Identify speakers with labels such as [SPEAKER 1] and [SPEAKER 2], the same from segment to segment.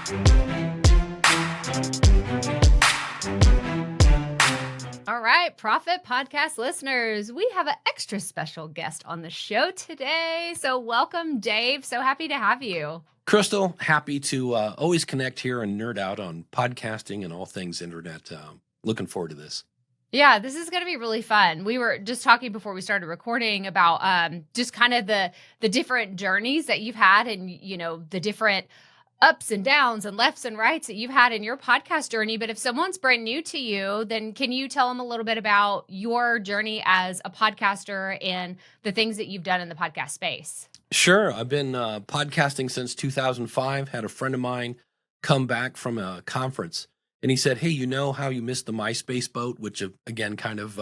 [SPEAKER 1] All right, Profit Podcast listeners, we have an extra special guest on the show today. So welcome, Dave. So happy to have you.
[SPEAKER 2] Crystal, happy to always connect here and nerd out on podcasting and all things internet. Looking forward to this.
[SPEAKER 1] Yeah, this is going to be really fun. We were just talking before we started recording about just kind of the different journeys that you've had and, the different ups and downs and lefts and rights that you've had in your podcast journey. But if someone's brand new to you, then can you tell them a little bit about your journey as a podcaster and the things that you've done in the podcast space?
[SPEAKER 2] Sure. I've been podcasting since 2005. Had a friend of mine come back from a conference and he said, "Hey, you know how you missed the MySpace boat," which again kind of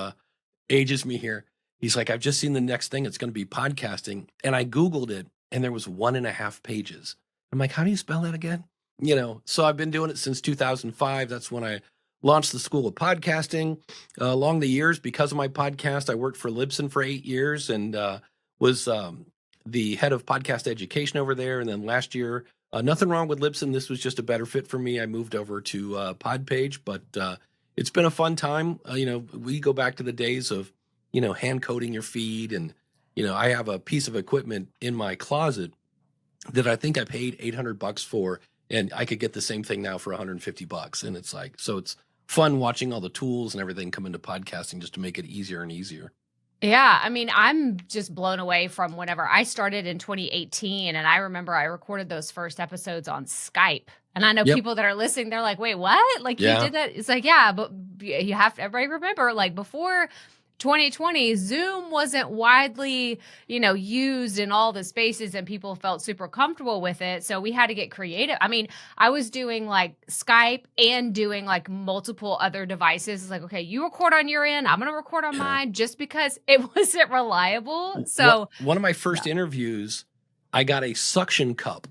[SPEAKER 2] ages me here. He's like, "I've just seen the next thing. It's going to be podcasting." And I Googled it and there was 1.5 pages. I'm like, "How do you spell that again?" So I've been doing it since 2005. That's when I launched the School of Podcasting. Along the years, because of my podcast, I worked for Libsyn for 8 years and was the head of podcast education over there. And then last year, nothing wrong with Libsyn. This was just a better fit for me. I moved over to Podpage, but it's been a fun time. We go back to the days of, hand coding your feed. And, I have a piece of equipment in my closet that I think I paid $800 for, and I could get the same thing now for $150. And it's like, so it's fun watching all the tools and everything come into podcasting just to make it easier and easier.
[SPEAKER 1] Yeah, I mean, I'm just blown away from whenever I started in 2018, and I remember I recorded those first episodes on Skype. And I know people that are listening, they're like, "Wait, what? Like you did that?" It's like, yeah, but you have to, everybody remember, like before 2020, Zoom wasn't widely, used in all the spaces and people felt super comfortable with it. So we had to get creative. I mean, I was doing like Skype and doing like multiple other devices. It's like, okay, you record on your end, I'm going to record on mine just because it wasn't reliable. So
[SPEAKER 2] one of my first interviews, I got a suction cup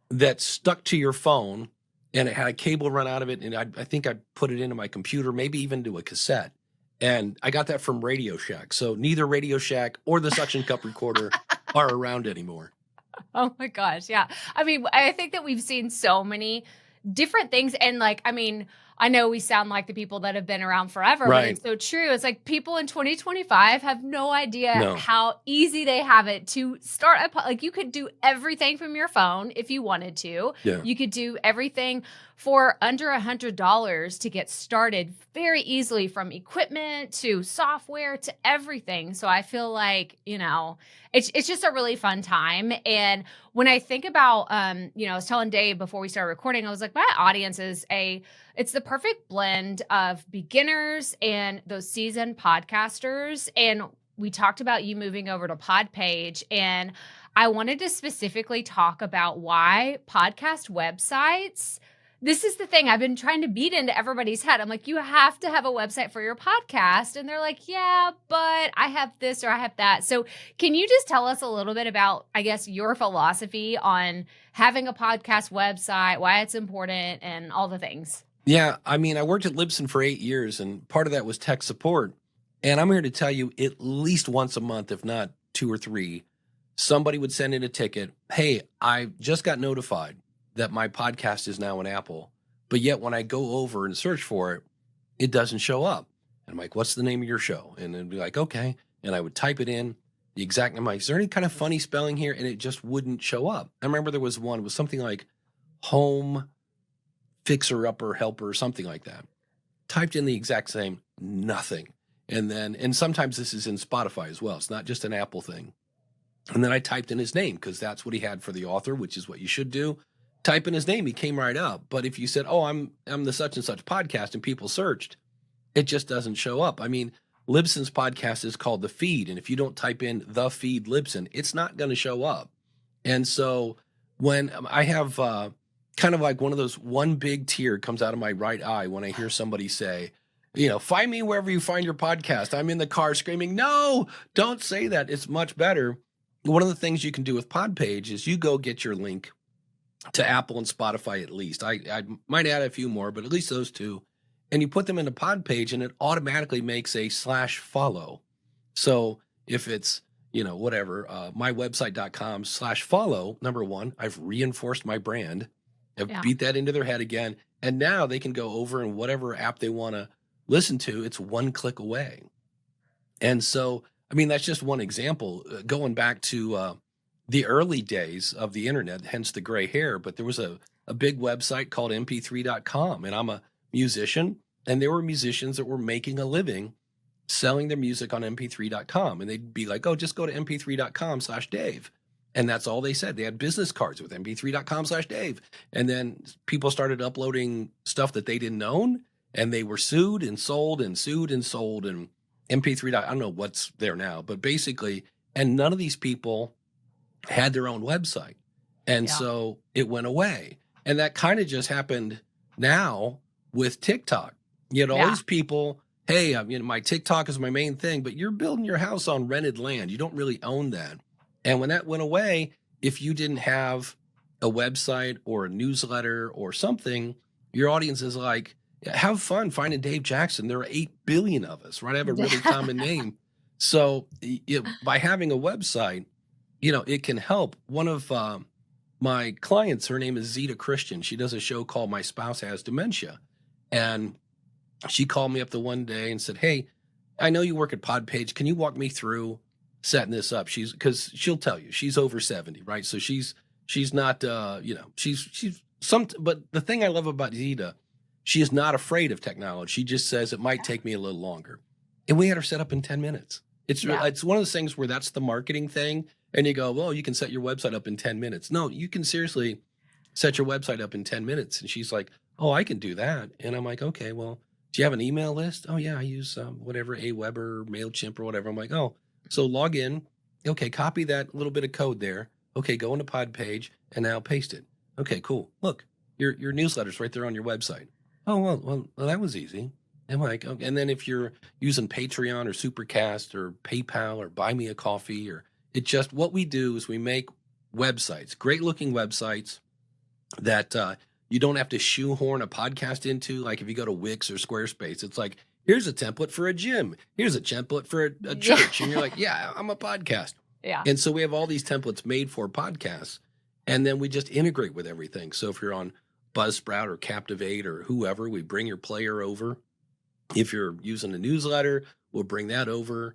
[SPEAKER 2] that stuck to your phone and it had a cable run out of it. And I think I put it into my computer, maybe even to a cassette. And I got that from Radio Shack. So neither Radio Shack or the suction cup recorder are around anymore.
[SPEAKER 1] Oh my gosh. Yeah. I mean, I think that we've seen so many different things. And like, I mean, I know we sound like the people that have been around forever, but it's so true. It's like people in 2025 have no idea how easy they have it to start like you could do everything from your phone if you wanted to. Yeah. You could do everything for under $100 to get started very easily, from equipment to software to everything. So I feel like, it's just a really fun time. And when I think about, I was telling Dave before we started recording, I was like, my audience is it's the perfect blend of beginners and those seasoned podcasters. And we talked about you moving over to Podpage, and I wanted to specifically talk about why podcast websites. This is the thing I've been trying to beat into everybody's head. I'm like, you have to have a website for your podcast. And they're like, yeah, but I have this or I have that. So can you just tell us a little bit about, I guess, your philosophy on having a podcast website, why it's important, and all the things?
[SPEAKER 2] Yeah. I mean, I worked at Libsyn for 8 years, and part of that was tech support. And I'm here to tell you, at least once a month, if not 2 or 3, somebody would send in a ticket. Hey, I just got notified that my podcast is now in Apple, but yet when I go over and search for it, it doesn't show up. And I'm like, "What's the name of your show?" And it'd be like, "Okay." And I would type it in, the exact name. I'm like, "Is there any kind of funny spelling here?" And it just wouldn't show up. I remember there was one, it was something like Home Fixer Upper Helper, something like that. Typed in the exact same, nothing. And sometimes this is in Spotify as well. It's not just an Apple thing. And then I typed in his name because that's what he had for the author, which is what you should do. Type in his name, he came right up. But if you said, "Oh, I'm the such and such podcast," and people searched, it just doesn't show up. I mean, Libsyn's podcast is called The Feed, and if you don't type in The Feed Libsyn, it's not going to show up. And so when I have kind of like one of those, one big tear comes out of my right eye when I hear somebody say, "Find me wherever you find your podcast." I'm in the car screaming, "No, don't say that. It's much better." One of the things you can do with Podpage is you go get your link to Apple and Spotify at least. I might add a few more, but at least those two. And you put them into Podpage and it automatically makes a /follow. So if it's, mywebsite.com/follow, number one, I've reinforced my brand. have
[SPEAKER 1] Yeah.
[SPEAKER 2] beat that into their head again. And now they can go over and whatever app they want to listen to, it's one click away. And so, I mean, that's just one example. Going back to the early days of the internet, hence the gray hair, but there was a big website called mp3.com. And I'm a musician, and there were musicians that were making a living selling their music on mp3.com. And they'd be like, oh, just go to mp3.com/Dave. And that's all they said. They had business cards with mp3.com/Dave. And then people started uploading stuff that they didn't own, and they were sued and sold and sued and sold. And MP3, I don't know what's there now, but basically, and none of these people had their own website. And
[SPEAKER 1] Yeah.
[SPEAKER 2] so it went away. And that kind of just happened now with TikTok. You had all
[SPEAKER 1] Yeah.
[SPEAKER 2] these people, hey, my TikTok is my main thing, but you're building your house on rented land. You don't really own that. And when that went away, if you didn't have a website or a newsletter or something, your audience is like, have fun finding Dave Jackson. There are 8 billion of us, right? I have a really common name. So by having a website, it can help. One of my clients, her name is Zeta Christian. She does a show called My Spouse Has Dementia. And she called me up the one day and said, hey, I know you work at Podpage. Can you walk me through setting this up? Because she'll tell you she's over 70, right? So she's not, she's some, but the thing I love about Zeta, she is not afraid of technology. She just says it might take me a little longer. And we had her set up in 10 minutes. It's one of those things where that's the marketing thing. And you go, well, you can set your website up in 10 minutes. No, you can seriously set your website up in 10 minutes. And she's like, oh, I can do that. And I'm like, okay, well, do you have an email list? Oh, yeah, I use whatever, Aweber, MailChimp or whatever. I'm like, oh, so log in. Okay, copy that little bit of code there. Okay, go into Podpage and now paste it. Okay, cool. Look, your newsletter's right there on your website. Oh, well, that was easy. I'm like, okay. And then if you're using Patreon or Supercast or PayPal or Buy Me a Coffee, what we do is we make websites, great looking websites that you don't have to shoehorn a podcast into. Like if you go to Wix or Squarespace, it's like, here's a template for a gym. Here's a template for a church. And you're like, yeah, I'm a podcast.
[SPEAKER 1] Yeah.
[SPEAKER 2] And so we have all these templates made for podcasts. And then we just integrate with everything. So if you're on Buzzsprout or Captivate or whoever, we bring your player over. If you're using a newsletter, we'll bring that over.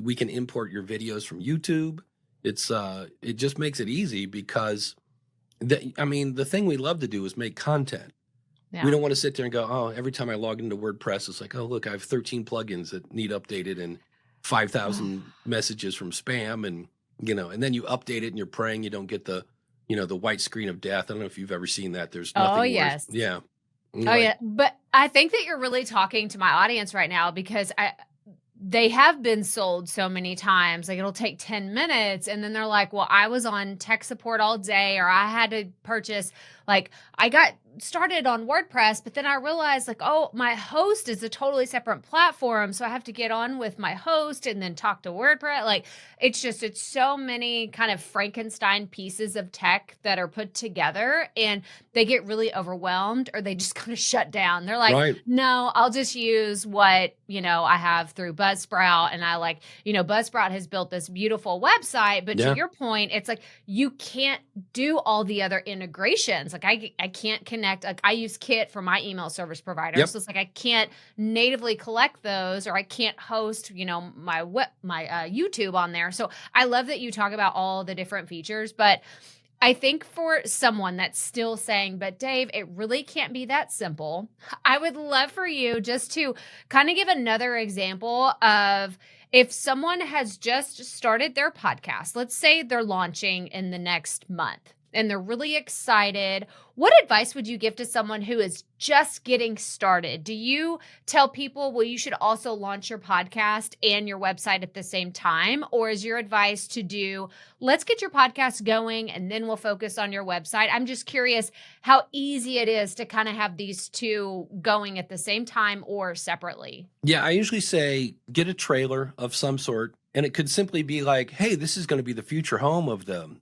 [SPEAKER 2] We can import your videos from YouTube. It just makes it easy because the thing we love to do is make content. Yeah. We don't want to sit there and go, oh, every time I log into WordPress, it's like, oh, look, I have 13 plugins that need updated and 5,000 messages from spam. And, and then you update it and you're praying you don't get the white screen of death. I don't know if you've ever seen that. There's nothing worse.
[SPEAKER 1] Yes.
[SPEAKER 2] Yeah.
[SPEAKER 1] Yeah. But I think that you're really talking to my audience right now because they have been sold so many times. Like it'll take 10 minutes and then they're like, well, I was on tech support all day, or I had to purchase, I got started on WordPress, but then I realized oh, my host is a totally separate platform. So I have to get on with my host and then talk to WordPress. It's so many kind of Frankenstein pieces of tech that are put together and they get really overwhelmed or they just kind of shut down. They're like, right. No, I'll just use what, I have through Buzzsprout. And I Buzzsprout has built this beautiful website, but to your point, it's you can't do all the other integrations. I can't connect. I use Kit for my email service provider. Yep. So it's I can't natively collect those, or I can't host, my YouTube on there. So I love that you talk about all the different features, but I think for someone that's still saying, but Dave, it really can't be that simple. I would love for you just to kind of give another example of if someone has just started their podcast, let's say they're launching in the next month and they're really excited. What advice would you give to someone who is just getting started? Do you tell people, well, you should also launch your podcast and your website at the same time? Or is your advice to do, let's get your podcast going and then we'll focus on your website? I'm just curious how easy it is to kind of have these two going at the same time or separately.
[SPEAKER 2] Yeah, I usually say get a trailer of some sort. And it could simply be like, hey, this is going to be the future home of the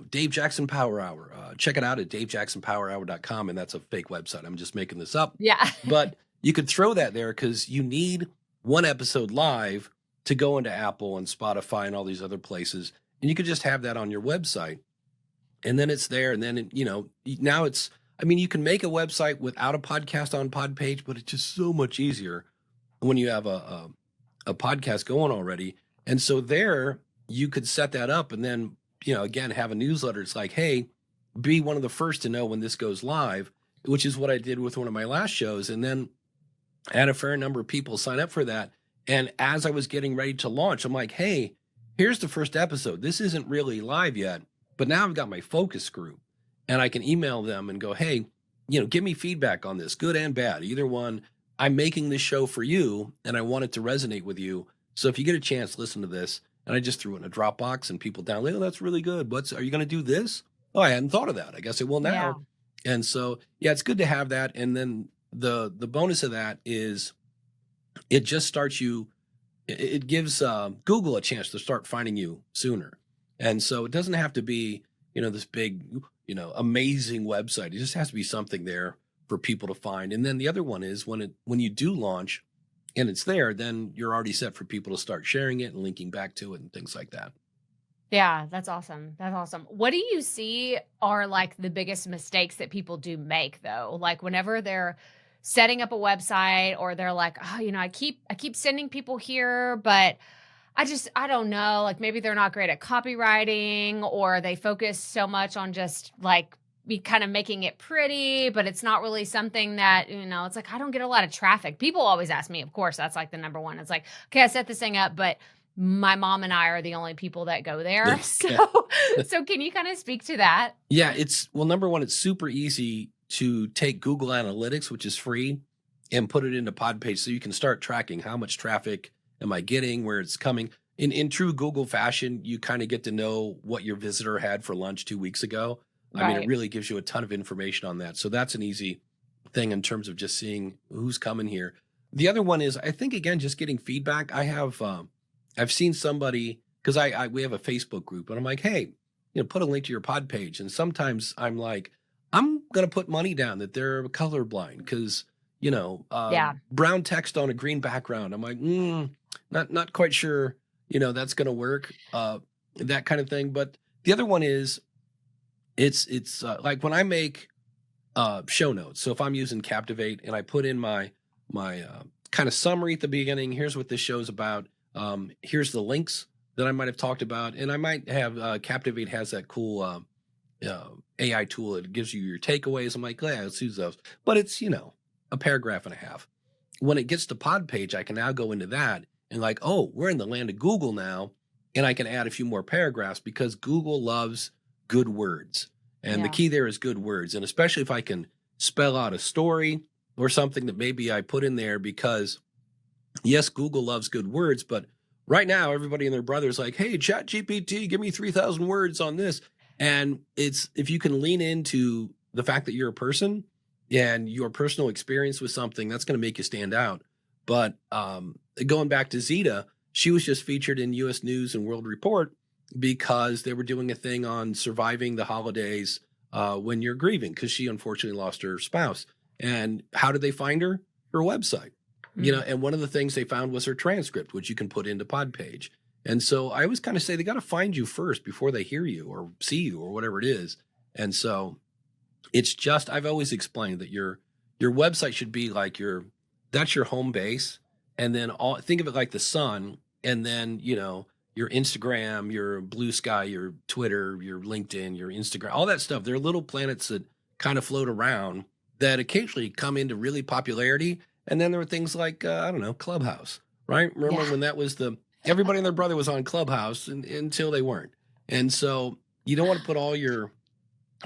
[SPEAKER 2] Dave Jackson Power Hour. Check it out at davejacksonpowerhour.com. And that's a fake website. I'm just making this up.
[SPEAKER 1] Yeah.
[SPEAKER 2] But you could throw that there because you need one episode live to go into Apple and Spotify and all these other places. And you could just have that on your website. And then it's there. And then, now it's I mean, you can make a website without a podcast on pod page, but it's just so much easier when you have a podcast going already. And so there you could set that up and then, again, have a newsletter. It's like, hey, be one of the first to know when this goes live, which is what I did with one of my last shows. And then I had a fair number of people sign up for that. And as I was getting ready to launch, I'm like, hey, here's the first episode. This isn't really live yet, but now I've got my focus group and I can email them and go, hey, give me feedback on this, good and bad, either one. I'm making this show for you and I want it to resonate with you. So if you get a chance, listen to this. And I just threw it in a Dropbox and people download, oh, that's really good. Are you going to do this? Oh, I hadn't thought of that. I guess I will now.
[SPEAKER 1] Yeah.
[SPEAKER 2] And so, yeah, it's good to have that. And then the bonus of that is it just starts you, it gives Google a chance to start finding you sooner. And so it doesn't have to be, this big, amazing website. It just has to be something there for people to find. And then the other one is when you do launch and it's there, then you're already set for people to start sharing it and linking back to it and things like that.
[SPEAKER 1] Yeah, that's awesome. That's awesome. What do you see are like the biggest mistakes that people do make though? Like whenever they're setting up a website or they're like, oh, I keep sending people here, but I don't know, like maybe they're not great at copywriting or they focus so much on just like be kind of making it pretty, but it's not really something that, it's like I don't get a lot of traffic. People always ask me, of course, that's like the number one. It's like, okay, I set this thing up, but my mom and I are the only people that go there. So can you kind of speak to that?
[SPEAKER 2] Yeah, number one, it's super easy to take Google Analytics, which is free, and put it into PodPage so you can start tracking how much traffic am I getting, where it's coming. In true Google fashion, you kind of get to know what your visitor had for lunch 2 weeks ago. I mean, it really gives you a ton of information on that. So that's an easy thing in terms of just seeing who's coming here. The other one is, I think, again, just getting feedback. I've seen somebody, because we have a Facebook group, and I'm like, hey, put a link to your pod page. And sometimes I'm like, I'm going to put money down that they're colorblind because, brown text on a green background. I'm like, not quite sure, that's going to work, that kind of thing. But the other one is, it's like when I make show notes. So if I'm using Captivate and I put in my kind of summary at the beginning, here's what this show's about. Here's the links that I might have talked about. And I might have Captivate has that cool AI tool that gives you your takeaways. I'm like, yeah, let's use those. But it's, a paragraph and a half. When it gets to pod page, I can now go into that and like, oh, we're in the land of Google now. And I can add a few more paragraphs because Google loves good words. And the key there is good words. And especially if I can spell out a story or something that maybe I put in there because, yes, Google loves good words, but right now everybody and their brother is like, hey, ChatGPT, give me 3,000 words on this. And it's if you can lean into the fact that you're a person and your personal experience with something, that's going to make you stand out. But going back to Zeta, she was just featured in U.S. News and World Report because they were doing a thing on surviving the holidays when you're grieving because she unfortunately lost her spouse. And how did they find her? Her website. And one of the things they found was her transcript, which you can put into PodPage. And so I always kind of say they got to find you first before they hear you or see you or whatever it is. And so it's just, I've always explained that your website should be like that's your home base. And then think of it like the sun. And then, your Instagram, your Blue Sky, your Twitter, your LinkedIn, your Instagram, all that stuff. They're little planets that kind of float around that occasionally come into really popularity. And then there were things like, I don't know, Clubhouse, right? Remember when that was everybody and their brother was on Clubhouse until they weren't. And so you don't want to put all your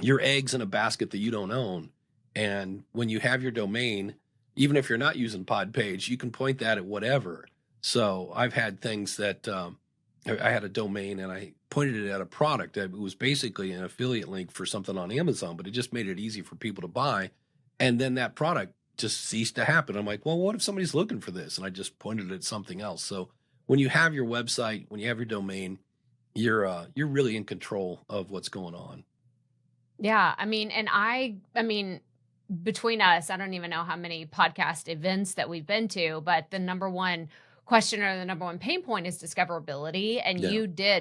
[SPEAKER 2] eggs in a basket that you don't own. And when you have your domain, even if you're not using PodPage, you can point that at whatever. So I've had things that I had a domain and I pointed it at a product that was basically an affiliate link for something on Amazon, but it just made it easy for people to buy. And then that product just ceased to happen. I'm like, well, what if somebody's looking for this? And I just pointed it at something else. So when you have your website, when you have your domain, you're really in control of what's going on.
[SPEAKER 1] Yeah. I mean, between us, I don't even know how many podcast events that we've been to, but the number one question or the number one pain point is discoverability. And
[SPEAKER 2] Yeah.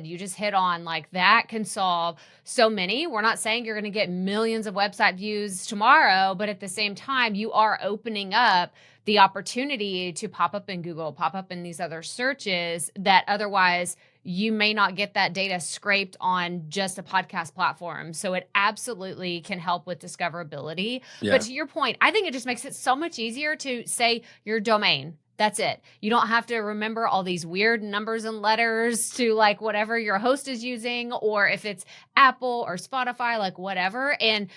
[SPEAKER 1] you just hit on like that can solve so many. We're not saying you're going to get millions of website views tomorrow, but at the same time, you are opening up the opportunity to pop up in Google, pop up in these other searches that otherwise you may not get that data scraped on just a podcast platform. So it absolutely can help with discoverability. But
[SPEAKER 2] Yeah.
[SPEAKER 1] to your point, I think it just makes it so much easier to say your domain. That's it. You don't have to remember all these weird numbers and letters to like whatever your host is using, or if it's Apple or Spotify, like whatever. And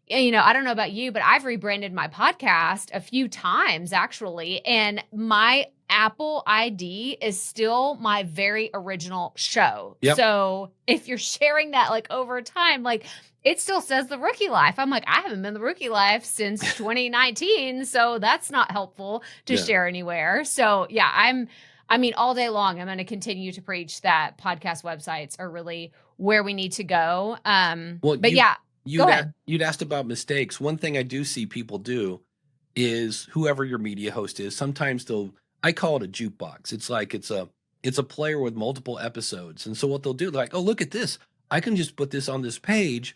[SPEAKER 1] I don't know about you, but I've rebranded my podcast a few times actually. And my Apple ID is still my very original show.
[SPEAKER 2] Yep.
[SPEAKER 1] So if you're sharing that like over time, like it still says the Rookie Life. I'm like, I haven't been the Rookie Life since 2019. So that's not helpful to share anywhere. So yeah, all day long, I'm going to continue to preach that podcast websites are really where we need to go. But yeah.
[SPEAKER 2] You'd asked about mistakes. One thing I do see people do is whoever your media host is, sometimes I call it a jukebox. It's like it's a player with multiple episodes. And so what they'll do, they're like, oh, look at this. I can just put this on this page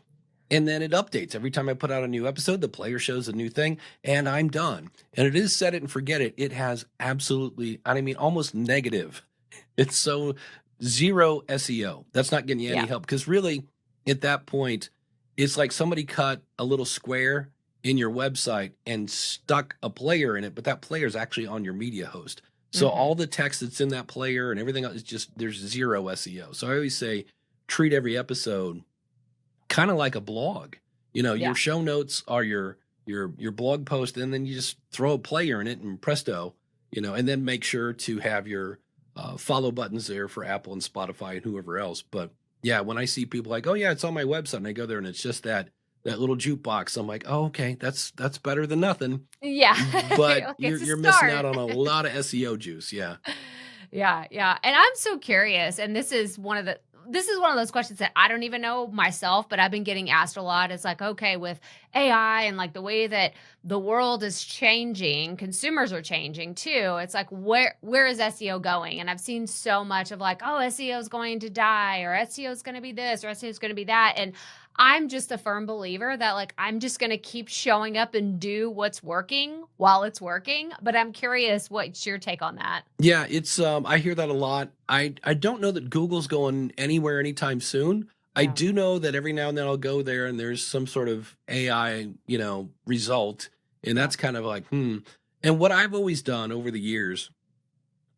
[SPEAKER 2] and then it updates. Every time I put out a new episode, the player shows a new thing and I'm done. And it is set it and forget it. It has absolutely, almost negative. It's so zero SEO. That's not getting you any help because really at that point, it's like somebody cut a little square in your website and stuck a player in it, but that player is actually on your media host. So all the text that's in that player and everything else is just, there's zero SEO. So I always say, treat every episode kind of like a blog. Your show notes are your blog post, and then you just throw a player in it and presto, and then make sure to have your follow buttons there for Apple and Spotify and whoever else. But yeah, when I see people like, oh yeah, it's on my website, and I go there and it's just that little jukebox, I'm like, oh, okay, that's better than nothing.
[SPEAKER 1] Yeah.
[SPEAKER 2] But you're missing out on a lot of SEO juice. Yeah.
[SPEAKER 1] Yeah. And I'm so curious. And this is one of those questions that I don't even know myself, but I've been getting asked a lot. It's like, okay, with AI and like the way that the world is changing, consumers are changing too. It's like, where is SEO going? And I've seen so much of like, oh, SEO is going to die, or SEO is going to be this, or SEO is going to be that. And I'm just a firm believer that like, I'm just going to keep showing up and do what's working while it's working. But I'm curious, what's your take on that?
[SPEAKER 2] Yeah, it's, I hear that a lot. I don't know that Google's going anywhere anytime soon. I do know that every now and then I'll go there and there's some sort of AI, result. And that's kind of like, And what I've always done over the years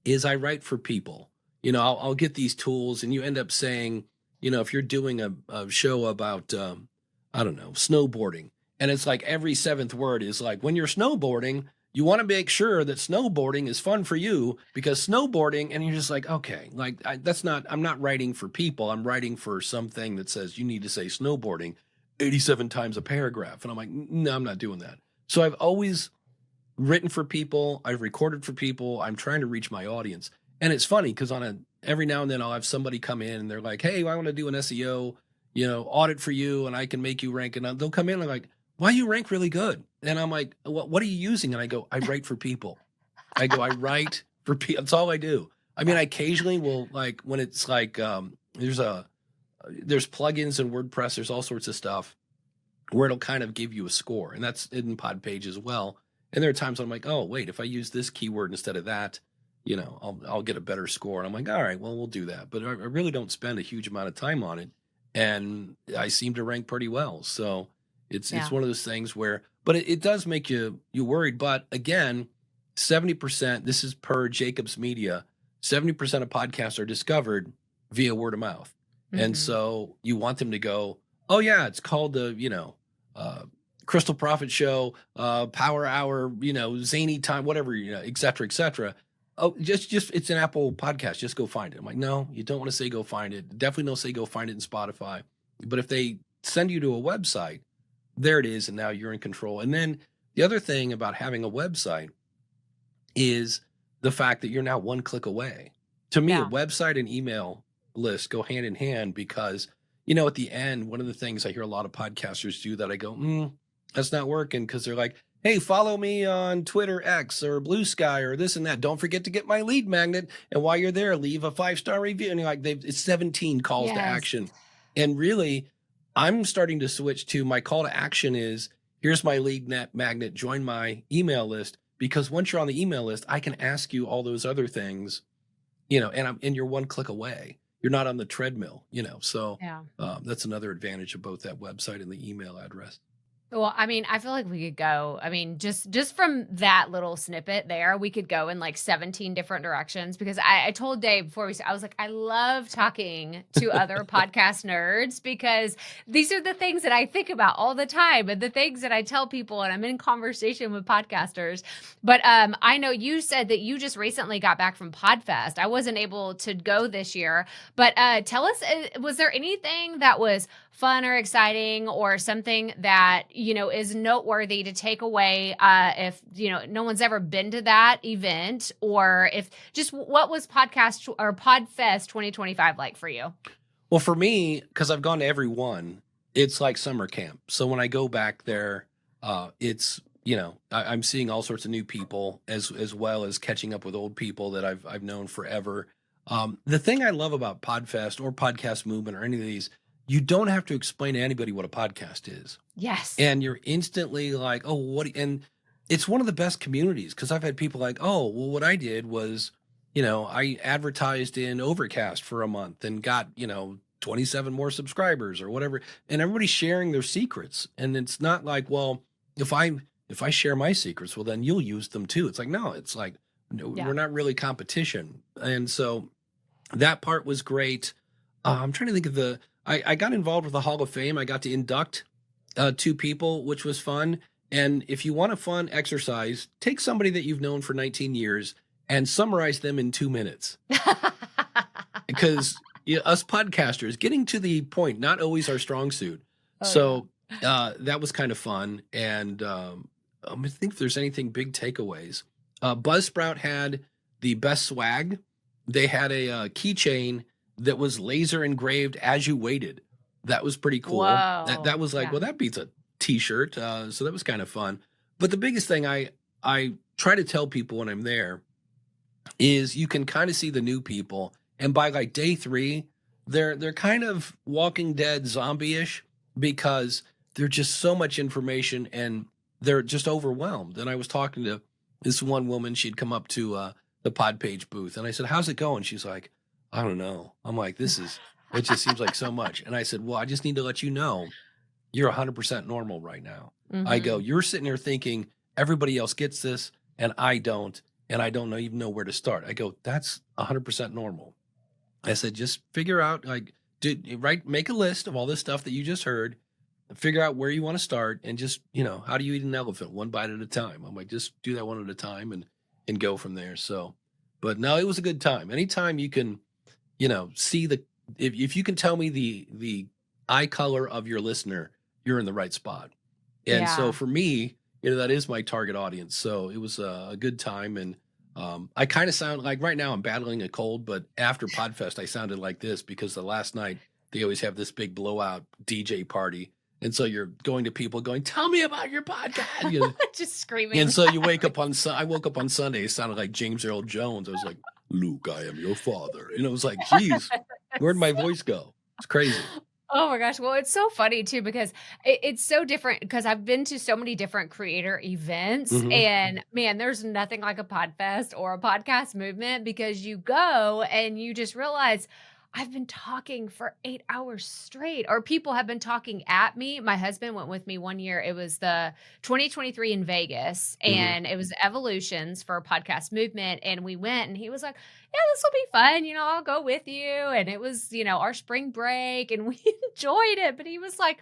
[SPEAKER 2] is I write for people. I'll get these tools and you end up saying, if you're doing a show about, I don't know, snowboarding, and it's like every seventh word is like, when you're snowboarding, you want to make sure that snowboarding is fun for you, because snowboarding, and you're just like, okay, like I'm not writing for people. I'm writing for something that says you need to say snowboarding 87 times a paragraph. And I'm like, no, I'm not doing that. So I've always written for people. I've recorded for people. I'm trying to reach my audience. And it's funny because every now and then I'll have somebody come in and they're like, hey, I want to do an SEO, audit for you, and I can make you rank. And they'll come in and like, why you rank really good? And I'm like, what are you using? And I go, I write for people. I write for people. That's all I do. I occasionally will, like, when it's like, there's plugins in WordPress, there's all sorts of stuff where it'll kind of give you a score, and that's in Pod Page as well. And there are times when I'm like, oh, wait, if I use this keyword instead of that, I'll get a better score. And I'm like, all right, well, we'll do that. But I really don't spend a huge amount of time on it. And I seem to rank pretty well. So it's one of those things where, but it does make you worried. But again, 70%, this is per Jacobs Media, 70% of podcasts are discovered via word of mouth. Mm-hmm. And so you want them to go, oh yeah, it's called the, Crystal Profit Show, Power Hour, Zany Time, whatever, et cetera, et cetera. Oh, just it's an Apple podcast. Just go find it. I'm like, no, you don't want to say go find it. Definitely don't say go find it in Spotify. But if they send you to a website, there it is, and now you're in control. And then the other thing about having a website is the fact that you're now one click away. To me, a website and email list go hand in hand because, at the end, one of the things I hear a lot of podcasters do that I go, that's not working, because they're like, hey, follow me on Twitter X or Blue Sky or this and that. Don't forget to get my lead magnet. And while you're there, leave a 5-star review. And you're like, it's 17 calls to
[SPEAKER 1] Yes.
[SPEAKER 2] action. And really, I'm starting to switch to my call to action is here's my lead magnet, join my email list. Because once you're on the email list, I can ask you all those other things, and you're one click away. You're not on the treadmill, So
[SPEAKER 1] Yeah.
[SPEAKER 2] that's another advantage of both that website and the email address.
[SPEAKER 1] Well, I mean, I feel like we could go. I mean, just from that little snippet there, we could go in like 17 different directions because I told Dave before I was like, I love talking to other podcast nerds because these are the things that I think about all the time and the things that I tell people and I'm in conversation with podcasters. But I know you said that you just recently got back from Podfest. I wasn't able to go this year, but tell us, was there anything that was fun or exciting or something that, is noteworthy to take away if, no one's ever been to that event or if just what was podcast or Podfest 2025 like for you?
[SPEAKER 2] Well, for me, because I've gone to every one, it's like summer camp. So when I go back there, it's, I'm seeing all sorts of new people as well as catching up with old people that I've known forever. The thing I love about Podfest or Podcast Movement or any of these, you don't have to explain to anybody what a podcast is.
[SPEAKER 1] Yes.
[SPEAKER 2] And you're instantly like, oh, and it's one of the best communities because I've had people like, oh, well, what I did was, I advertised in Overcast for a month and got, 27 more subscribers or whatever. And everybody's sharing their secrets. And it's not like, well, if I share my secrets, well, then you'll use them too. It's like, no, it's like, no,
[SPEAKER 1] Yeah.
[SPEAKER 2] we're not really competition. And so that part was great. I'm trying to think of I got involved with the Hall of Fame. I got to induct 2 people, which was fun. And if you want a fun exercise, take somebody that you've known for 19 years and summarize them in 2 minutes. Because us podcasters, getting to the point, not always our strong suit.
[SPEAKER 1] Oh,
[SPEAKER 2] so that was kind of fun. And I think if there's anything big takeaways, Buzzsprout had the best swag. They had a keychain that was laser engraved as you waited. That was pretty cool.
[SPEAKER 1] Whoa.
[SPEAKER 2] That was like,
[SPEAKER 1] Yeah.
[SPEAKER 2] well, that beats a t-shirt. So that was kind of fun. But the biggest thing I try to tell people when I'm there is you can kind of see the new people. And by like day 3, they're kind of Walking Dead zombie-ish because there's just so much information and they're just overwhelmed. And I was talking to this one woman, she'd come up to the Podpage booth and I said, how's it going? She's like, I don't know. I'm like, it just seems like so much. And I said, well, I just need to let you know you're 100% normal right now. I go, you're sitting here thinking everybody else gets this and I don't even know where to start. I go, that's 100% normal. I said, just figure out, like, make a list of all this stuff that you just heard, figure out where you want to start and just, how do you eat an elephant? One bite at a time. I'm like, just do that one at a time and go from there. So, but no, it was a good time. Anytime you can, see if you can tell me the eye color of your listener, you're in the right spot. And so for me, that is my target audience. So it was a good time. And I kind of sound like right now I'm battling a cold, but after Podfest, I sounded like this because the last night they always have this big blowout DJ party. And so you're going to people going, tell me about your podcast.
[SPEAKER 1] Just screaming.
[SPEAKER 2] And so you wake up I woke up on Sunday, it sounded like James Earl Jones. I was like, Luke, I am your father. And it was like, geez, where'd my voice go? It's crazy.
[SPEAKER 1] Oh my gosh. Well, it's so funny too, because it's so different because I've been to so many different creator events and man, there's nothing like a Podfest or a podcast movement because you go and you just realize I've been talking for 8 hours straight, or people have been talking at me. My husband went with me one year. It was the 2023 in Vegas and it was Evolutions for Podcast Movement. And we went and he was like, yeah, this will be fun. I'll go with you. And it was, our spring break and we enjoyed it. But he was like,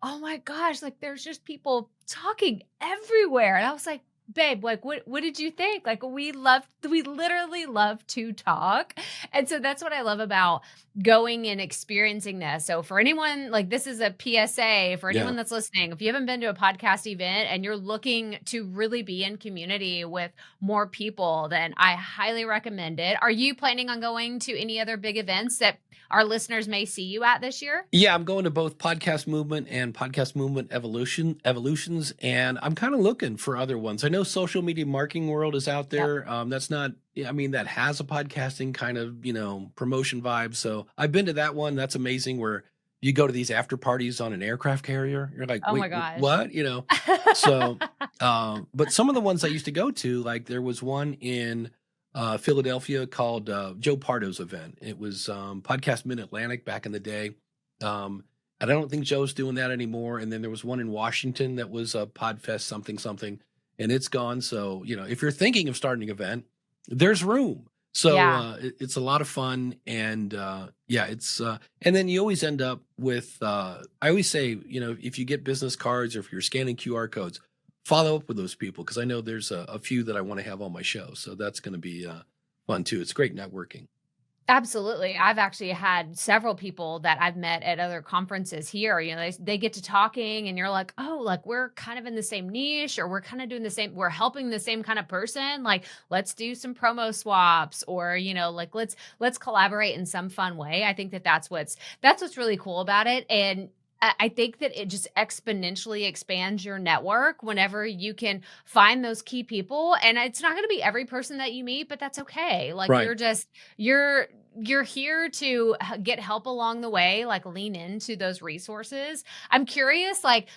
[SPEAKER 1] oh my gosh, like there's just people talking everywhere. And I was like, babe, like, what did you think? Like, we literally love to talk. And so that's what I love about going and experiencing this. So for anyone, like, this is a PSA for
[SPEAKER 2] Yeah.
[SPEAKER 1] anyone that's listening. If you haven't been to a podcast event and you're looking to really be in community with more people, then I highly recommend it. Are you planning on going to any other big events that our listeners may see you at this year?
[SPEAKER 2] Yeah, I'm going to both Podcast Movement and Podcast Movement Evolutions, and I'm kind of looking for other ones. I know Social Media Marketing World is out
[SPEAKER 1] Yep.
[SPEAKER 2] there. That's not, I mean, that has a podcasting kind of, promotion vibe. So I've been to that one. That's amazing. Where you go to these after parties on an aircraft carrier. You're like,
[SPEAKER 1] Oh
[SPEAKER 2] wait,
[SPEAKER 1] my gosh.
[SPEAKER 2] what? So, but some of the ones I used to go to, like there was one in Philadelphia called Joe Pardo's event. It was Podcast Mid Atlantic back in the day. And I don't think Joe's doing that anymore. And then there was one in Washington that was a Podfest something, and it's gone. So, if you're thinking of starting an event, there's room. So
[SPEAKER 1] Yeah.
[SPEAKER 2] it's a lot of fun. And yeah, and then you always end up with, I always say, if you get business cards or if you're scanning QR codes, follow up with those people, because I know there's a few that I want to have on my show. So that's going to be fun too. It's great networking.
[SPEAKER 1] Absolutely. I've actually had several people that I've met at other conferences here. They get to talking and you're like, oh, like we're kind of in the same niche, or we're kind of doing the same, we're helping the same kind of person. Like, let's do some promo swaps, or, like let's collaborate in some fun way. I think that that's what's really cool about it. And I think that it just exponentially expands your network whenever you can find those key people. And it's not going to be every person that you meet, but that's okay. Like,
[SPEAKER 2] Right.
[SPEAKER 1] you're here to get help along the way, like lean into those resources. I'm curious, like,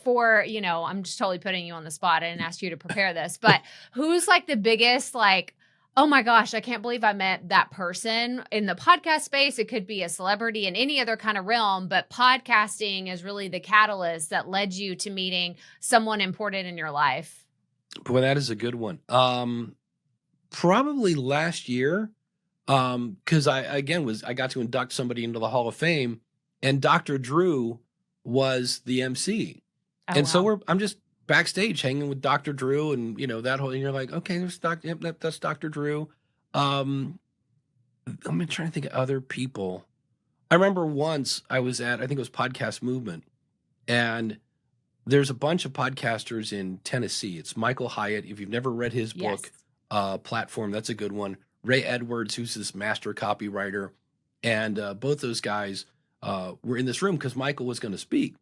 [SPEAKER 1] I'm just totally putting you on the spot. I didn't ask you to prepare this, but who's like the biggest, like, oh my gosh, I can't believe I met that person in the podcast space. It could be a celebrity in any other kind of realm, but podcasting is really the catalyst that led you to meeting someone important in your life.
[SPEAKER 2] Boy, that is a good one. Probably last year, because I got to induct somebody into the Hall of Fame, and Dr. Drew was the MC,
[SPEAKER 1] Oh,
[SPEAKER 2] and so
[SPEAKER 1] wow.
[SPEAKER 2] I'm just backstage hanging with Dr. Drew, and that whole, and you're like, okay, that's Dr. Drew. I'm trying to think of other people. I remember once I was at, I think it was Podcast Movement, and there's a bunch of podcasters in Tennessee. It's Michael Hyatt. If you've never read his book,
[SPEAKER 1] Yes.
[SPEAKER 2] Platform, that's a good one. Ray Edwards, who's this master copywriter. And both those guys were in this room because Michael was going to speak.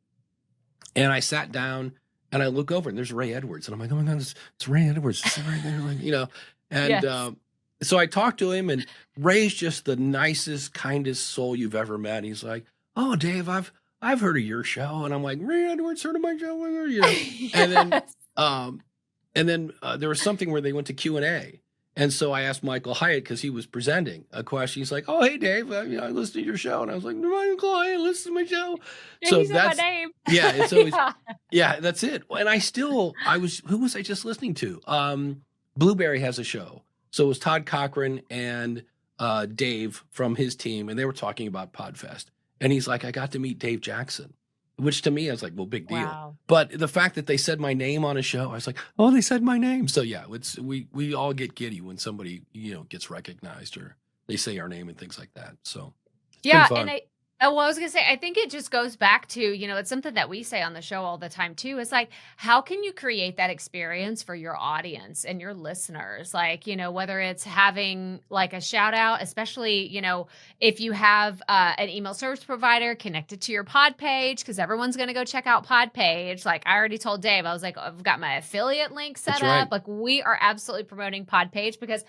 [SPEAKER 2] And I sat down and I look over and there's Ray Edwards. And I'm like, oh my God, it's Ray Edwards. It's right there. Like, And
[SPEAKER 1] Yes.
[SPEAKER 2] so I talked to him, and Ray's just the nicest, kindest soul you've ever met. And he's like, oh, Dave, I've heard of your show. And I'm like, Ray Edwards heard of my show. And then,
[SPEAKER 1] Yes.
[SPEAKER 2] there was something where they went to Q&A. And so I asked Michael Hyatt, because he was presenting a question. He's like, oh, hey, Dave, I listened to your show. And I was like, Michael Hyatt, listen to my show.
[SPEAKER 1] Yeah,
[SPEAKER 2] So
[SPEAKER 1] he said my name.
[SPEAKER 2] yeah, it's always,
[SPEAKER 1] Yeah.
[SPEAKER 2] yeah, that's it. And who was I just listening to? Blueberry has a show. So it was Todd Cochran and Dave from his team, and they were talking about Podfest. And he's like, I got to meet Dave Jackson, which to me, I was like, well, big deal.
[SPEAKER 1] Wow.
[SPEAKER 2] But the fact that they said my name on a show, I was like, oh, they said my name. So yeah, we all get giddy when somebody, gets recognized, or they say our name and things like that. So it's
[SPEAKER 1] Yeah,
[SPEAKER 2] been
[SPEAKER 1] and
[SPEAKER 2] fun.
[SPEAKER 1] I was gonna say, I think it just goes back to, it's something that we say on the show all the time too. It's like, how can you create that experience for your audience and your listeners? Like, whether it's having like a shout out, especially, if you have an email service provider connected to your pod page, because everyone's gonna go check out pod page. Like I already told Dave, I was like, I've got my affiliate link set
[SPEAKER 2] That's
[SPEAKER 1] up.
[SPEAKER 2] right.
[SPEAKER 1] Like we are absolutely promoting pod page, because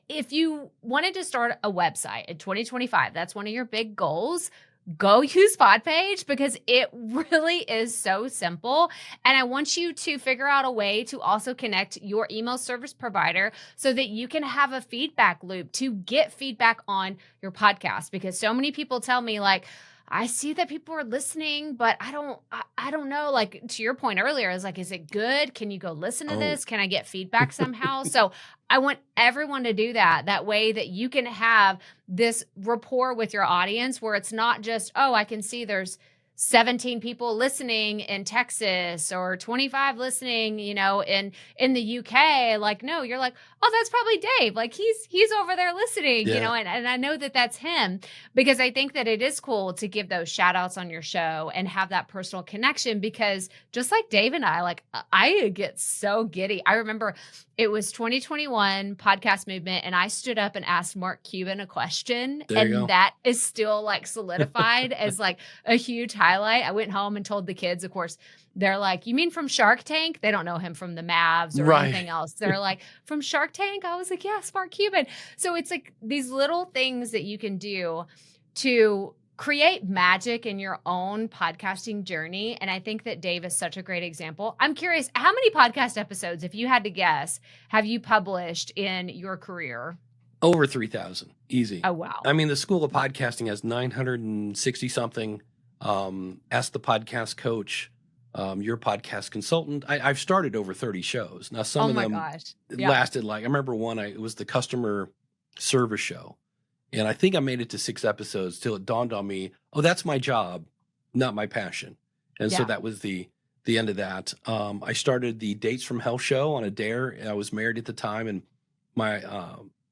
[SPEAKER 1] if you wanted to start a website in 2025, that's one of your big goals. Go use Podpage, because it really is so simple. And I want you to figure out a way to also connect your email service provider so that you can have a feedback loop to get feedback on your podcast. Because so many people tell me, like, I see that people are listening, but I don't know. Like to your point earlier, is like, is it good? Can you go listen to
[SPEAKER 2] Oh,
[SPEAKER 1] this? Can I get feedback somehow? So I want everyone to do that. That way that you can have this rapport with your audience where it's not just, oh, I can see there's 17 people listening in Texas or 25 listening, in the UK. Like, no, you're like, oh, that's probably Dave. Like he's over there listening,
[SPEAKER 2] Yeah.
[SPEAKER 1] and I know that that's him, because I think that it is cool to give those shout outs on your show and have that personal connection, because just like Dave and I, like I get so giddy. I remember it was 2021 podcast movement, and I stood up and asked Mark Cuban a question,
[SPEAKER 2] There you
[SPEAKER 1] and
[SPEAKER 2] go.
[SPEAKER 1] that is still like solidified as like a huge highlight. I went home and told the kids, of course, they're like, you mean from Shark Tank? They don't know him from the Mavs or
[SPEAKER 2] Right.
[SPEAKER 1] anything else. They're like, from Shark Tank? I was like, yes, Mark Cuban. So it's like these little things that you can do to create magic in your own podcasting journey. And I think that Dave is such a great example. I'm curious, how many podcast episodes, if you had to guess, have you published in your career?
[SPEAKER 2] Over 3,000. Easy.
[SPEAKER 1] Oh, wow.
[SPEAKER 2] I mean, the School of Podcasting has 960 something. Ask the Podcast Coach, your podcast consultant. I've started over 30 shows. Now, some of them lasted like, I remember one, it was the customer service show. And I think I made it to 6 episodes till it dawned on me, oh, that's my job, not my passion. And so that was the end of that. I started the Dates from Hell show on a dare. I was married at the time, and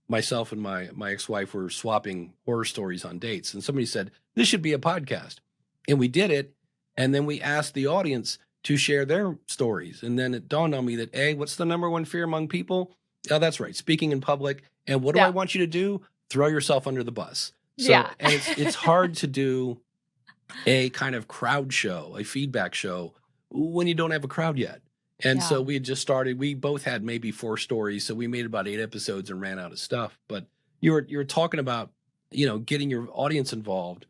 [SPEAKER 2] myself and my ex-wife were swapping horror stories on dates. And somebody said, this should be a podcast. And we did it. And then we asked the audience to share their stories. And then it dawned on me that, what's the number one fear among people? Oh, that's right. Speaking in public. And what do I want you to do? Throw yourself under the bus. So, and it's hard to do a kind of crowd show, a feedback show, when you don't have a crowd yet. And so we had just started. We both had maybe 4 stories, so we made about 8 episodes and ran out of stuff. But you were talking about, getting your audience involved.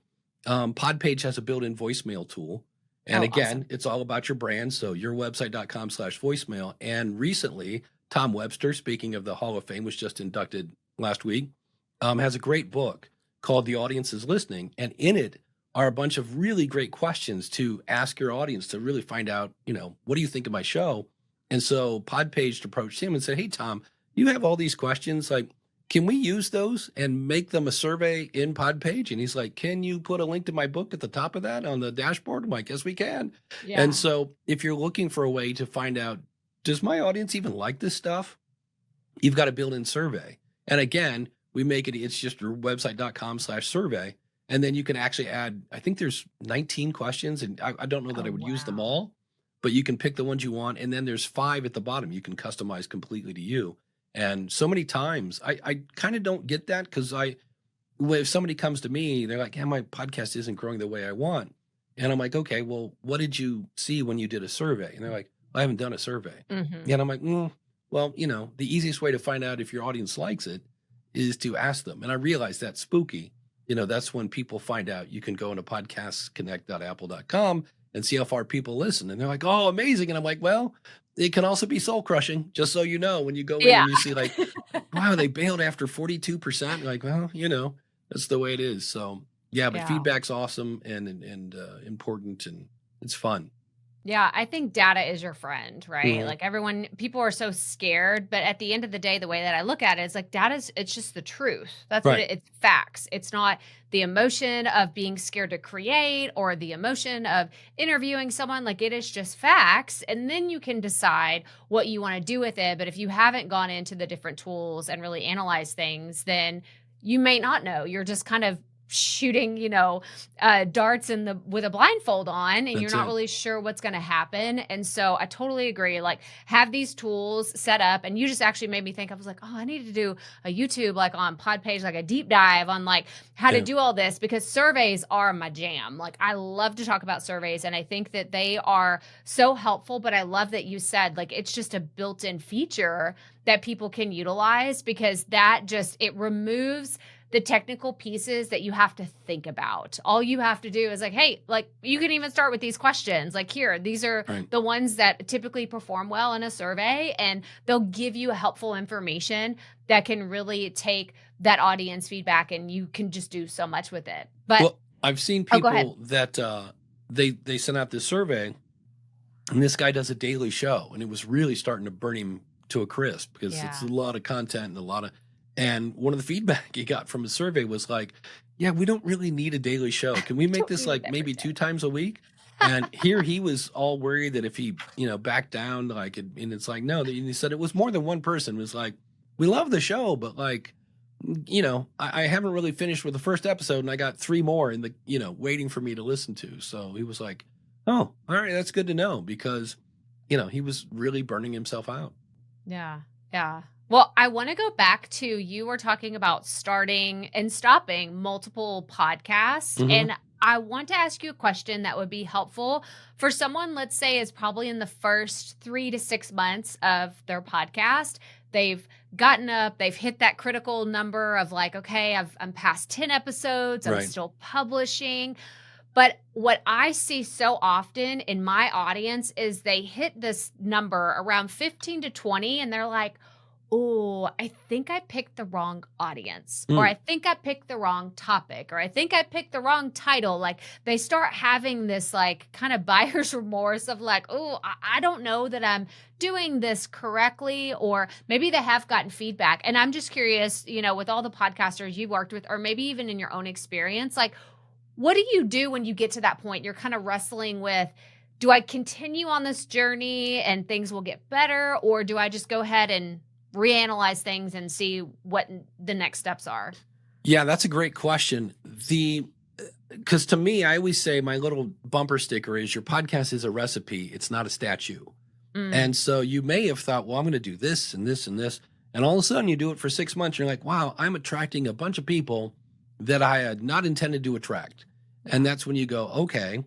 [SPEAKER 2] Podpage has a built-in voicemail tool, and awesome. It's all about your brand. So yourwebsite.com/voicemail. And recently, Tom Webster, speaking of the Hall of Fame, was just inducted last week. Has a great book called The Audience is Listening. And in it are a bunch of really great questions to ask your audience to really find out, what do you think of my show? And so Podpage approached him and said, hey, Tom, you have all these questions. Like, can we use those and make them a survey in Podpage? And he's like, can you put a link to my book at the top of that on the dashboard? I'm like, yes, we can. Yeah. And so if you're looking for a way to find out, does my audience even like this stuff? You've got a built-in survey. And again, we make it's just your website.com/survey. And then you can actually add, I think there's 19 questions, and I don't know that I would use them all, but you can pick the ones you want. And then there's 5 at the bottom you can customize completely to you. And so many times I kind of don't get that, because if somebody comes to me, they're like, my podcast isn't growing the way I want. And I'm like, okay, well, what did you see when you did a survey? And they're like, I haven't done a survey. Mm-hmm. And I'm like, well, the easiest way to find out if your audience likes it is to ask them. And I realize that's spooky. That's when people find out. You can go into podcastconnect.apple.com and see how far people listen. And they're like, oh, amazing. And I'm like, well, it can also be soul crushing, just so you know, when you go in and you see like, wow, they bailed after 42%. You're like, well, that's the way it is. So but feedback's awesome and important, and it's fun.
[SPEAKER 1] Yeah, I think data is your friend, right? Mm-hmm. Like people are so scared, but at the end of the day, the way that I look at it is like it's just the truth. That's what it's facts. It's not the emotion of being scared to create or the emotion of interviewing someone. Like, it is just facts. And then you can decide what you want to do with it. But if you haven't gone into the different tools and really analyzed things, then you may not know. You're just kind of shooting, darts with a blindfold on, and you're not really sure what's going to happen. And so I totally agree. Like, have these tools set up, and you just actually made me think. I was like, oh, I need to do a YouTube, like on Podpage, like a deep dive on like how to do all this, because surveys are my jam. Like, I love to talk about surveys, and I think that they are so helpful, but I love that you said, like, it's just a built-in feature that people can utilize, because it removes the technical pieces that you have to think about. All you have to do is like, hey, like, you can even start with these questions. Like, here, these are the ones that typically perform well in a survey, and they'll give you helpful information that can really take that audience feedback, and you can just do so much with it. But
[SPEAKER 2] I've seen people that they sent out this survey, and this guy does a daily show, and it was really starting to burn him to a crisp, because it's a lot of content and And one of the feedback he got from his survey was like, yeah, we don't really need a daily show. Can we make
[SPEAKER 1] Don't
[SPEAKER 2] this
[SPEAKER 1] need it
[SPEAKER 2] like
[SPEAKER 1] every
[SPEAKER 2] maybe
[SPEAKER 1] day.
[SPEAKER 2] 2 times a week? And here he was all worried that if he, backed down, like, and it's like, no, and he said it was more than one person. It was like, we love the show, but like, I haven't really finished with the first episode and I got 3 more in the, waiting for me to listen to. So he was like, oh, all right, that's good to know because, he was really burning himself out.
[SPEAKER 1] Yeah. Yeah. Well, I want to go back to you were talking about starting and stopping multiple podcasts.
[SPEAKER 2] Hmm.
[SPEAKER 1] And I want to ask you a question that would be helpful for someone, let's say, is probably in the first 3 to 6 months of their podcast. They've gotten up, they've hit that critical number of like, okay, I'm past 10 episodes, I'm
[SPEAKER 2] Right.
[SPEAKER 1] still publishing. But what I see so often in my audience is they hit this number around 15 to 20 and they're like, oh, I think I picked the wrong audience, or
[SPEAKER 2] Mm.
[SPEAKER 1] I think I picked the wrong topic, or I think I picked the wrong title. Like they start having this like kind of buyer's remorse of like, oh, I don't know that I'm doing this correctly, or maybe they have gotten feedback. And I'm just curious, with all the podcasters you worked with, or maybe even in your own experience, like what do you do when you get to that point? You're kind of wrestling with, do I continue on this journey and things will get better? Or do I just go ahead and reanalyze things and see what the next steps are?
[SPEAKER 2] Yeah, that's a great question. Because to me, I always say my little bumper sticker is your podcast is a recipe, it's not a statue.
[SPEAKER 1] Mm,
[SPEAKER 2] And so you may have thought, well, I'm going to do this and this and this. And all of a sudden you do it for 6 months. You're like, wow, I'm attracting a bunch of people that I had not intended to attract.
[SPEAKER 1] yeah.
[SPEAKER 2] And that's when you go, okay,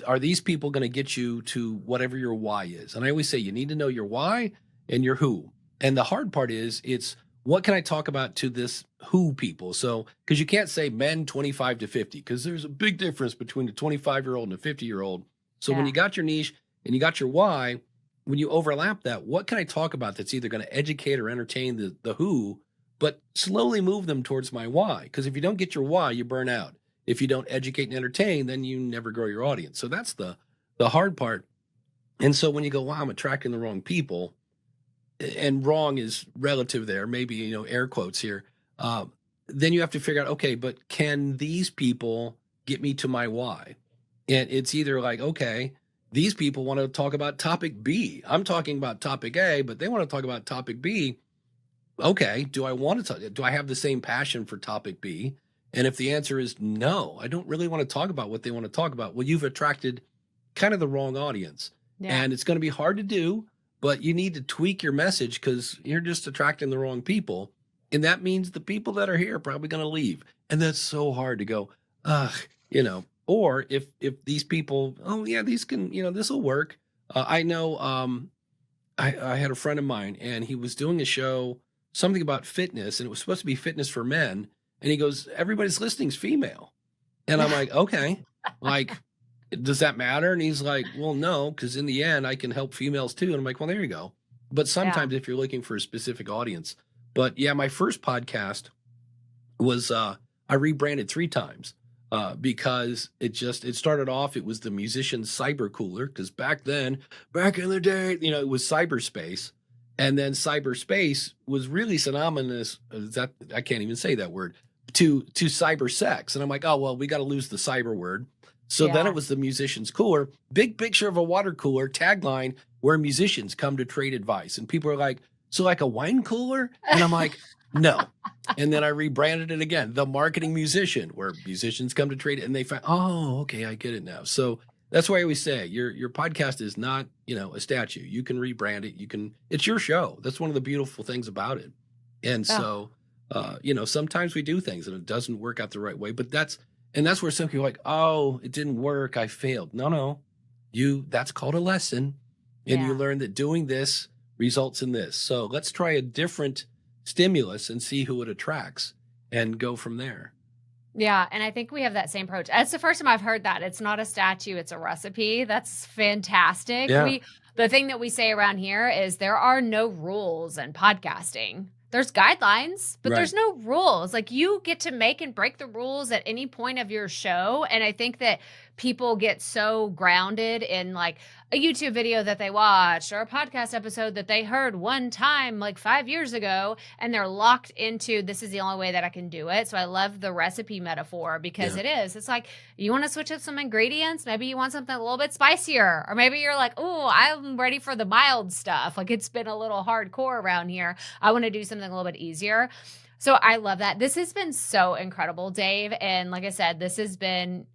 [SPEAKER 2] are these people going to get you to whatever your why is? And I always say you need to know your why and your who. And the hard part is it's what can I talk about to this who people? So, because you can't say men 25 to 50, because there's a big difference between a 25-year-old and a 50-year-old. So when
[SPEAKER 1] Yeah.
[SPEAKER 2] you got your niche and you got your why, when you overlap that, what can I talk about that's either going to educate or entertain the who, but slowly move them towards my why? Because if you don't get your why, you burn out. If you don't educate and entertain, then you never grow your audience. So that's the hard part. And so when you go, wow, I'm attracting the wrong people, and wrong is relative there, maybe, air quotes here. Then you have to figure out, okay, but can these people get me to my why? And it's either like, okay, these people want to talk about topic B. I'm talking about topic A, but they want to talk about topic B. Okay, do I have the same passion for topic B? And if the answer is no, I don't really want to talk about what they want to talk about. Well, you've attracted kind of the wrong audience.
[SPEAKER 1] Yeah.
[SPEAKER 2] And it's going to be hard to do, but you need to tweak your message because you're just attracting the wrong people. And that means the people that are here are probably going to leave. And that's so hard to go, or if these people, oh yeah, these can, this will work. I know I had a friend of mine and he was doing a show, something about fitness, and it was supposed to be fitness for men. And he goes, everybody's listening's female. And I'm like, okay, like, does that matter? And he's like, well, no, because in the end, I can help females too. And I'm like, well, there you go. But
[SPEAKER 1] Yeah.
[SPEAKER 2] sometimes if you're looking for a specific audience, but yeah, my first podcast was I rebranded 3 times because it started off, it was the musician cyber cooler, because back in the day, it was cyberspace. And then cyberspace was really synonymous, that I can't even say that word, to cyber sex. And I'm like, oh well, we got to lose the cyber word. So then
[SPEAKER 1] Yeah.
[SPEAKER 2] it was the musician's cooler, big picture of a water cooler, tagline where musicians come to trade advice. And people are like, so like a wine cooler? And I'm like, no. And then I rebranded it again, the marketing musician, where musicians come to trade it, and they find, oh, okay, I get it now. So that's why I always say your podcast is not, a statue. You can rebrand it. It's your show. That's one of the beautiful things about it. And
[SPEAKER 1] Oh,
[SPEAKER 2] so, sometimes we do things and it doesn't work out the right way, but that's where some people are like, oh, it didn't work, I failed. No, that's called a lesson. And you
[SPEAKER 1] yeah.
[SPEAKER 2] learn that doing this results in this. So let's try a different stimulus and see who it attracts and go from there.
[SPEAKER 1] Yeah, and I think we have that same approach. That's the first time I've heard that. It's not a statue, it's a recipe. That's fantastic.
[SPEAKER 2] Yeah.
[SPEAKER 1] The thing that we say around here is there are no rules in podcasting. There's guidelines, but
[SPEAKER 2] Right.
[SPEAKER 1] there's no rules. Like you get to make and break the rules at any point of your show, and I think that people get so grounded in like a YouTube video that they watched or a podcast episode that they heard one time like 5 years ago, and they're locked into this is the only way that I can do it. So I love the recipe metaphor because it's like you want to switch up some ingredients. Maybe you want something a little bit spicier, or maybe you're like, oh, I'm ready for the mild stuff. Like it's been a little hardcore around here. I want to do something a little bit easier. So I love that. This has been so incredible, Dave. And like I said, this has been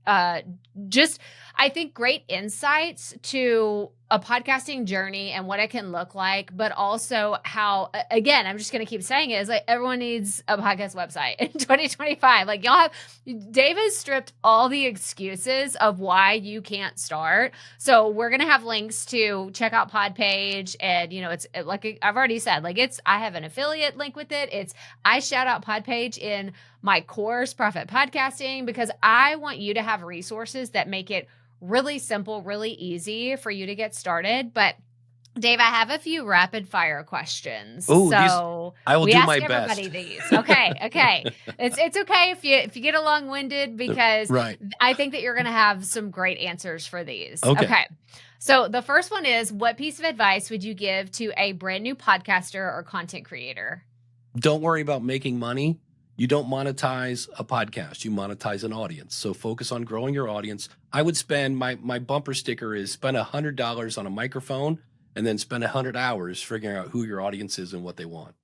[SPEAKER 1] just, I think, great insights to a podcasting journey and what it can look like, but also how, again, I'm just going to keep saying it, is like everyone needs a podcast website in 2025. Like Dave has stripped all the excuses of why you can't start. So we're going to have links to check out Podpage. And, it's like I've already said, like I have an affiliate link with it. I shout out Podpage in my course, Profit Podcasting, because I want you to have resources that make it really simple, really easy for you to get started. But Dave, I have a few rapid fire questions.
[SPEAKER 2] Oh, so I will do my best.
[SPEAKER 1] These. Okay. It's okay if you get long-winded, because I think that you're going to have some great answers for these. Okay. So the first one is, what piece of advice would you give to a brand new podcaster or content creator?
[SPEAKER 2] Don't worry about making money. You don't monetize a podcast. You monetize an audience. So focus on growing your audience. I would spend, my bumper sticker is spend $100 on a microphone and then spend 100 hours figuring out who your audience is and what they want.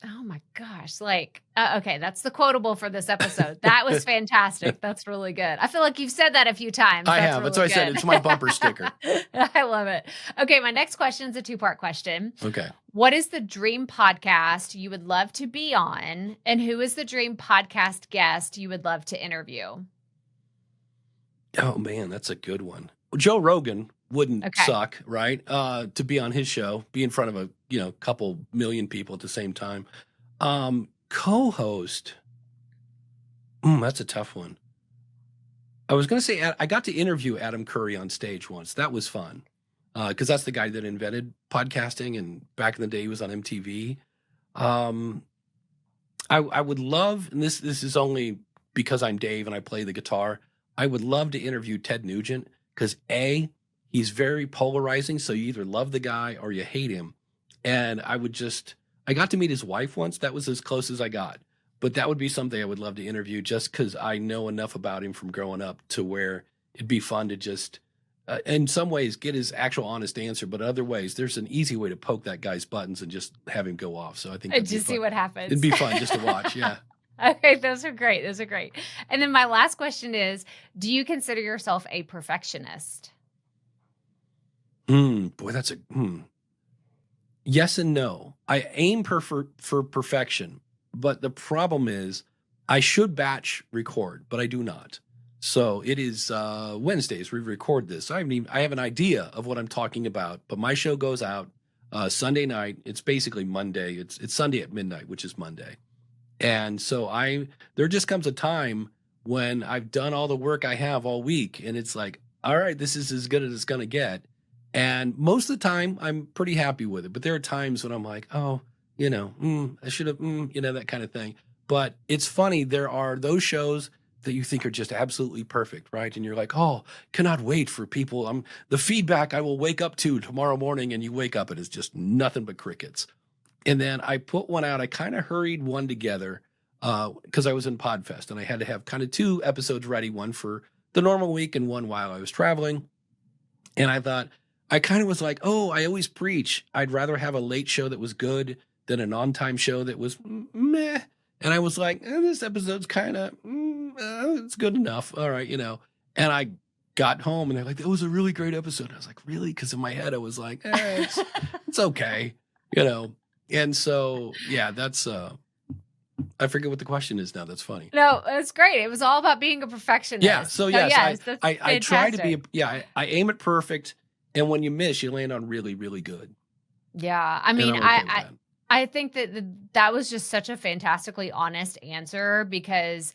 [SPEAKER 1] Oh my gosh. Okay. That's the quotable for this episode. That was fantastic. That's really good. I feel like you've said that a few times.
[SPEAKER 2] I have. That's why I said it's my bumper sticker.
[SPEAKER 1] I love it. Okay. My next question is a 2-part question.
[SPEAKER 2] Okay.
[SPEAKER 1] What is the dream podcast you would love to be on? And who is the dream podcast guest you would love to interview?
[SPEAKER 2] Oh man, that's a good one. Well, Joe Rogan wouldn't suck, right? To be on his show, be in front of a couple million people at the same time. Co-host, that's a tough one. I was going to say I got to interview Adam Curry on stage once. That was fun because that's the guy that invented podcasting, and back in the day he was on MTV. I would love, and this is only because I'm Dave and I play the guitar, I would love to interview Ted Nugent because he's very polarizing. So you either love the guy or you hate him. And I got to meet his wife once. That was as close as I got. But that would be something I would love to interview just because I know enough about him from growing up to where it'd be fun to just, in some ways, get his actual honest answer. But other ways, there's an easy way to poke that guy's buttons and just have him go off. So I think
[SPEAKER 1] just see what happens.
[SPEAKER 2] It'd be fun just to watch. Yeah.
[SPEAKER 1] Okay, those are great. And then my last question is, do you consider yourself a perfectionist?
[SPEAKER 2] Boy, that's yes and no. I aim for perfection, but the problem is I should batch record, but I do not. So it is Wednesdays we record this. I have an idea of what I'm talking about, but my show goes out Sunday night. It's basically Monday. It's Sunday at midnight, which is Monday. And so there just comes a time when I've done all the work I have all week, and it's like, all right, this is as good as it's going to get. And most of the time I'm pretty happy with it. But there are times when I'm like, oh, I should have, that kind of thing. But it's funny. There are those shows that you think are just absolutely perfect, right? And you're like, oh, cannot wait for people. The feedback I will wake up to tomorrow morning, and you wake up and it's just nothing but crickets. And then I put one out. I kind of hurried one together because I was in Podfest, and I had to have kind of 2 episodes ready, one for the normal week and one while I was traveling. And I thought, I kind of was like, oh, I always preach. I'd rather have a late show that was good than an on-time show that was meh. And I was like, this episode's kind of, it's good enough. All right, And I got home, and they're like, that was a really great episode. I was like, really? Because in my head, I was like, it's okay, And so, yeah, that's, I forget what the question is now. That's funny.
[SPEAKER 1] No, that's great. It was all about being a perfectionist.
[SPEAKER 2] Yeah. So yes, I try to be, I aim at perfect. And when you miss, you land on really, really good.
[SPEAKER 1] Yeah. I mean, I think that was just such a fantastically honest answer, because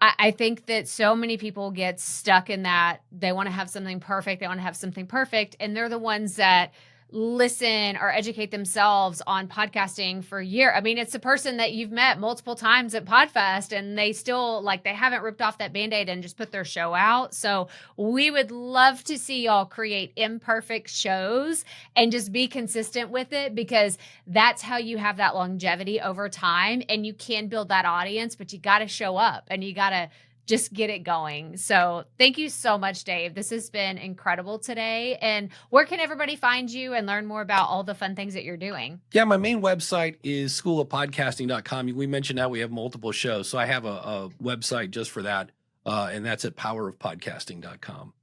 [SPEAKER 1] I think that so many people get stuck in that they want to have something perfect. And they're the ones that listen or educate themselves on podcasting for a year. I mean, it's a person that you've met multiple times at Podfest and they still like, they haven't ripped off that Band-Aid and just put their show out. So we would love to see y'all create imperfect shows and just be consistent with it, because that's how you have that longevity over time, and you can build that audience, but you got to show up and you got to just get it going. So thank you so much, Dave. This has been incredible today. And where can everybody find you and learn more about all the fun things that you're doing?
[SPEAKER 2] Yeah, my main website is schoolofpodcasting.com. We mentioned that we have multiple shows. So I have a website just for that. And that's at powerofpodcasting.com.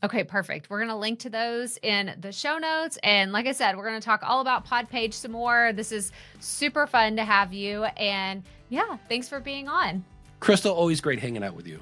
[SPEAKER 1] Okay, perfect. We're going to link to those in the show notes. And like I said, we're going to talk all about Podpage some more. This is super fun to have you. And yeah, thanks for being on.
[SPEAKER 2] Crystal, always great hanging out with you.